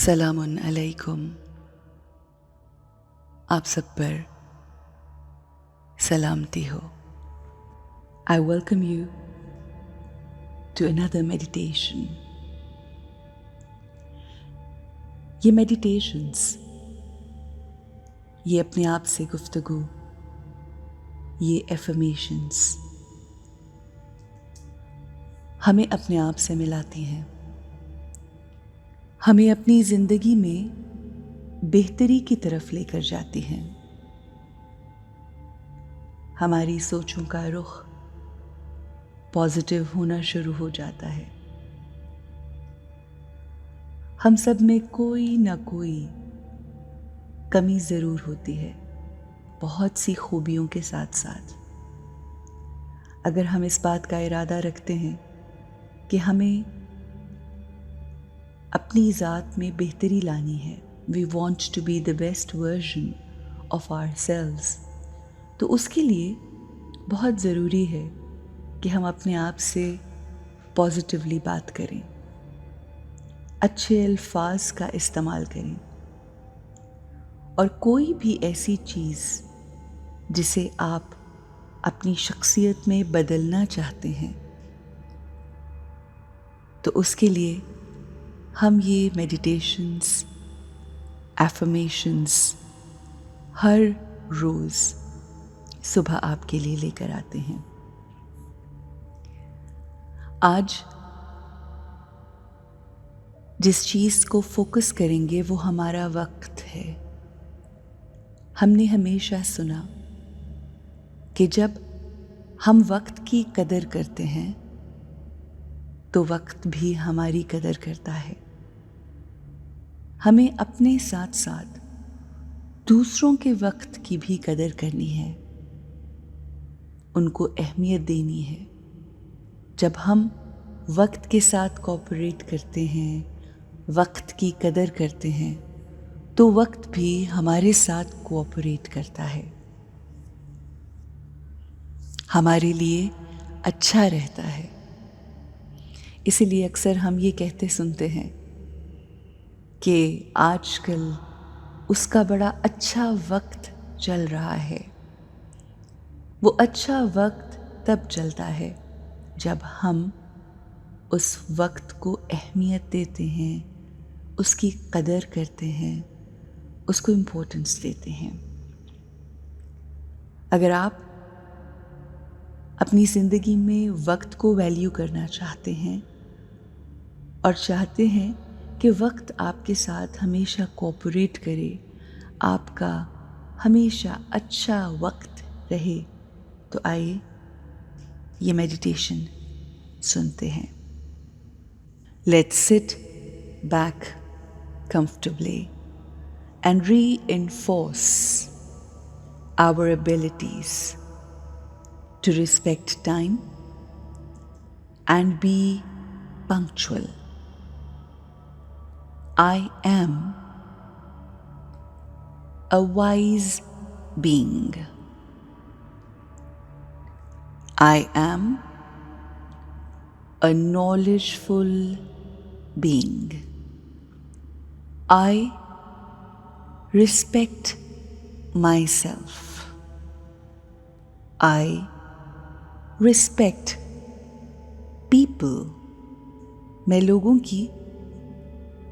सलामुन अलैकुम। आप सब पर सलामती हो। I welcome you to another meditation. ये meditations, ये अपने आप से गुफ्तगू, ये affirmations हमें अपने आप से मिलाती हैं, हमें अपनी जिंदगी में बेहतरी की तरफ लेकर जाती हैं। हमारी सोचों का रुख पॉजिटिव होना शुरू हो जाता है। हम सब में कोई ना कोई कमी ज़रूर होती है, बहुत सी खूबियों के साथ साथ। अगर हम इस बात का इरादा रखते हैं कि हमें अपनी ज़ात में बेहतरी लानी है, we want to be the best version of ourselves, तो उसके लिए बहुत ज़रूरी है कि हम अपने आप से पॉजिटिवली बात करें, अच्छे अल्फाज का इस्तेमाल करें और कोई भी ऐसी चीज़ जिसे आप अपनी शख्सियत में बदलना चाहते हैं, तो उसके लिए हम ये मेडिटेशंस, एफर्मेशंस हर रोज़ सुबह आपके लिए लेकर आते हैं। आज जिस चीज़ को फोकस करेंगे वो हमारा वक्त है। हमने हमेशा सुना कि जब हम वक्त की कदर करते हैं तो वक्त भी हमारी कदर करता है। हमें अपने साथ साथ दूसरों के वक्त की भी कदर करनी है, उनको अहमियत देनी है। जब हम वक्त के साथ कोऑपरेट करते हैं, वक्त की कदर करते हैं, तो वक्त भी हमारे साथ कोऑपरेट करता है, हमारे लिए अच्छा रहता है। इसीलिए अक्सर हम ये कहते सुनते हैं कि आजकल उसका बड़ा अच्छा वक्त चल रहा है। वो अच्छा वक्त तब चलता है जब हम उस वक्त को अहमियत देते हैं, उसकी कदर करते हैं, उसको इम्पोर्टेंस देते हैं। अगर आप अपनी ज़िंदगी में वक्त को वैल्यू करना चाहते हैं और चाहते हैं कि वक्त आपके साथ हमेशा कोऑपरेट करे, आपका हमेशा अच्छा वक्त रहे, तो आइए ये मेडिटेशन सुनते हैं। Let's sit back comfortably and reinforce our abilities to respect time and be punctual. I am a wise being. I am a knowledgeful being. I respect myself. I respect people. मैं लोगों की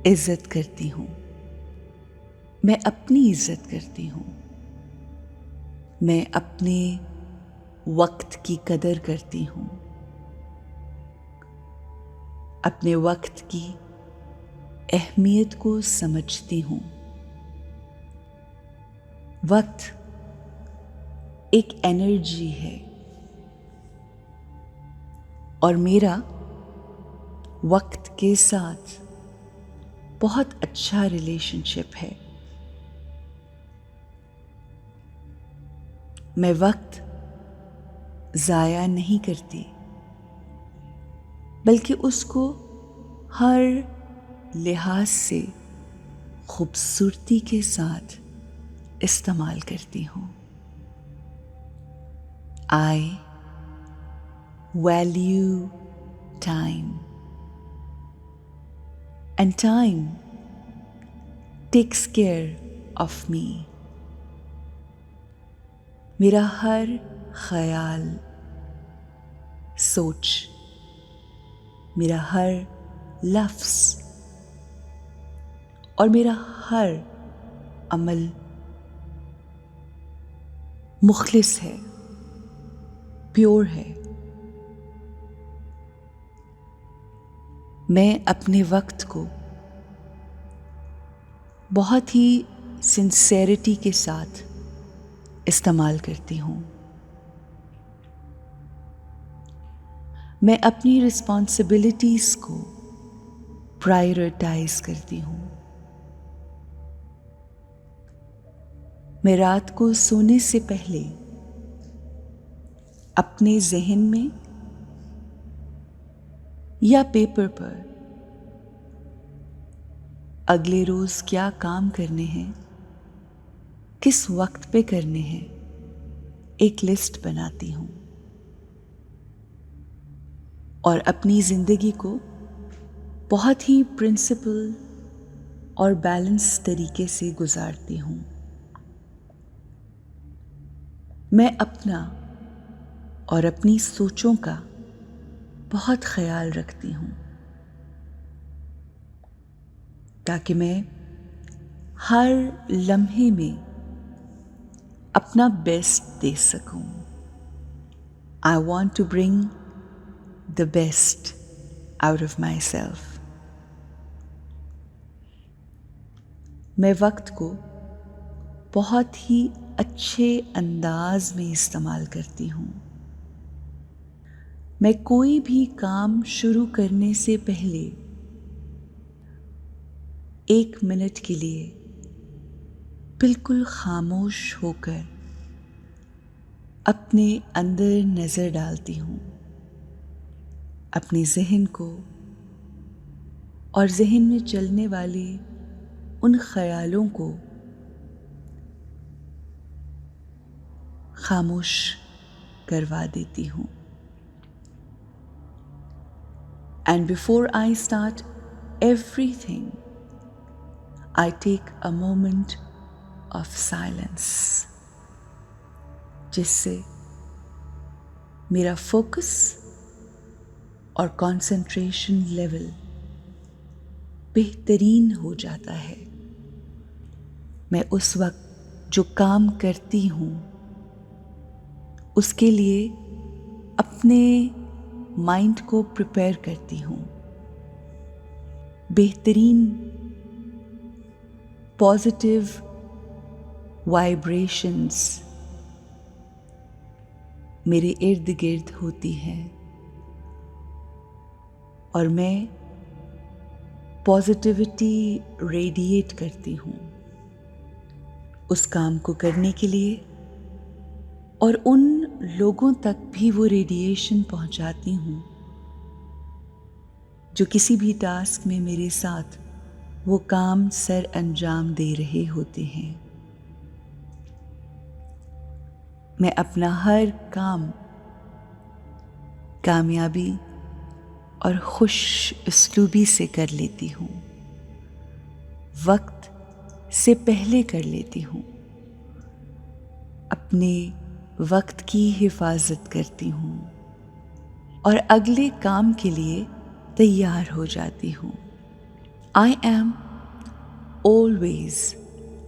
इज्जत करती हूँ, मैं अपनी इज्जत करती हूँ, मैं अपने वक्त की कदर करती हूँ, अपने वक्त की अहमियत को समझती हूँ। वक्त एक एनर्जी है और मेरा वक्त के साथ बहुत अच्छा रिलेशनशिप है। मैं वक्त ज़ाया नहीं करती, बल्कि उसको हर लिहाज से खूबसूरती के साथ इस्तेमाल करती हूँ। I value time, and time takes care of me. मेरा हर ख्याल, सोच, मेरा हर लफ्ज़ और मेरा हर अमल मुखलिस है, प्योर है। मैं अपने वक्त को बहुत ही सिंसेरिटी के साथ इस्तेमाल करती हूँ। मैं अपनी रिस्पॉन्सिबिलिटीज़ को प्रायोरिटाइज करती हूँ। मैं रात को सोने से पहले अपने ज़हन में या पेपर पर अगले रोज़ क्या काम करने हैं, किस वक्त पे करने हैं, एक लिस्ट बनाती हूँ और अपनी ज़िंदगी को बहुत ही प्रिंसिपल और बैलेंस तरीके से गुजारती हूँ। मैं अपना और अपनी सोचों का बहुत ख्याल रखती हूँ ताकि मैं हर लम्हे में अपना बेस्ट दे सकूं। I want to bring the best out of myself. मैं वक्त को बहुत ही अच्छे अंदाज में इस्तेमाल करती हूँ। मैं कोई भी काम शुरू करने से पहले 1 मिनट के लिए बिल्कुल खामोश होकर अपने अंदर नज़र डालती हूँ, अपने ज़हन को और ज़हन में चलने वाले उन ख़यालों को खामोश करवा देती हूँ। And before I start everything, I take a moment of silence, जिससे मेरा फोकस और कंसंट्रेशन लेवल बेहतरीन हो जाता है। मैं उस वक्त जो काम करती हूँ उसके लिए अपने माइंड को प्रिपेयर करती हूँ। बेहतरीन पॉजिटिव वाइब्रेशंस मेरे इर्द गिर्द होती हैं और मैं पॉजिटिविटी रेडिएट करती हूँ उस काम को करने के लिए और उन लोगों तक भी वो रेडिएशन पहुँचाती हूँ जो किसी भी टास्क में मेरे साथ वो काम सर अंजाम दे रहे होते हैं। मैं अपना हर काम कामयाबी और खुश उसलूबी से कर लेती हूँ, वक्त से पहले कर लेती हूँ, अपने वक्त की हिफाजत करती हूँ और अगले काम के लिए तैयार हो जाती हूँ। I am always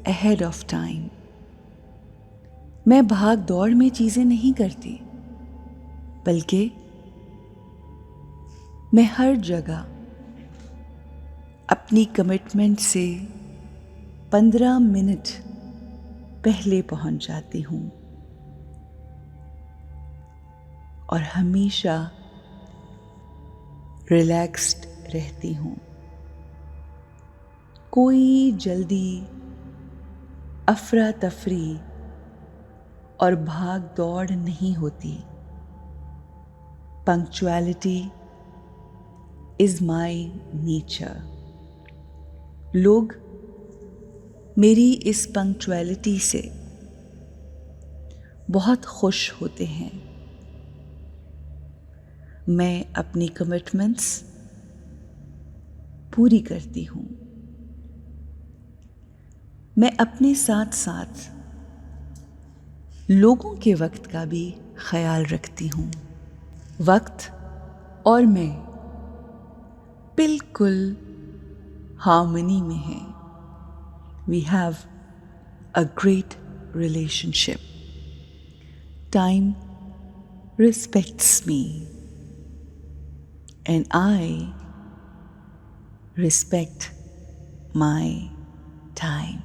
ahead of time. मैं भाग दौड़ में चीज़ें नहीं करती, बल्कि मैं हर जगह अपनी कमिटमेंट से 15 मिनट पहले पहुंच जाती हूँ और हमेशा रिलैक्स्ड रहती हूँ। कोई जल्दी, अफरा तफरी और भाग दौड़ नहीं होती। Punctuality is my nature. लोग मेरी इस पंक्चुअलिटी से बहुत खुश होते हैं। मैं अपनी कमिटमेंट्स पूरी करती हूँ। मैं अपने साथ साथ लोगों के वक्त का भी ख्याल रखती हूँ। वक्त और मैं बिल्कुल हार्मनी में हैं। We have a great relationship. Time respects me and I respect my time.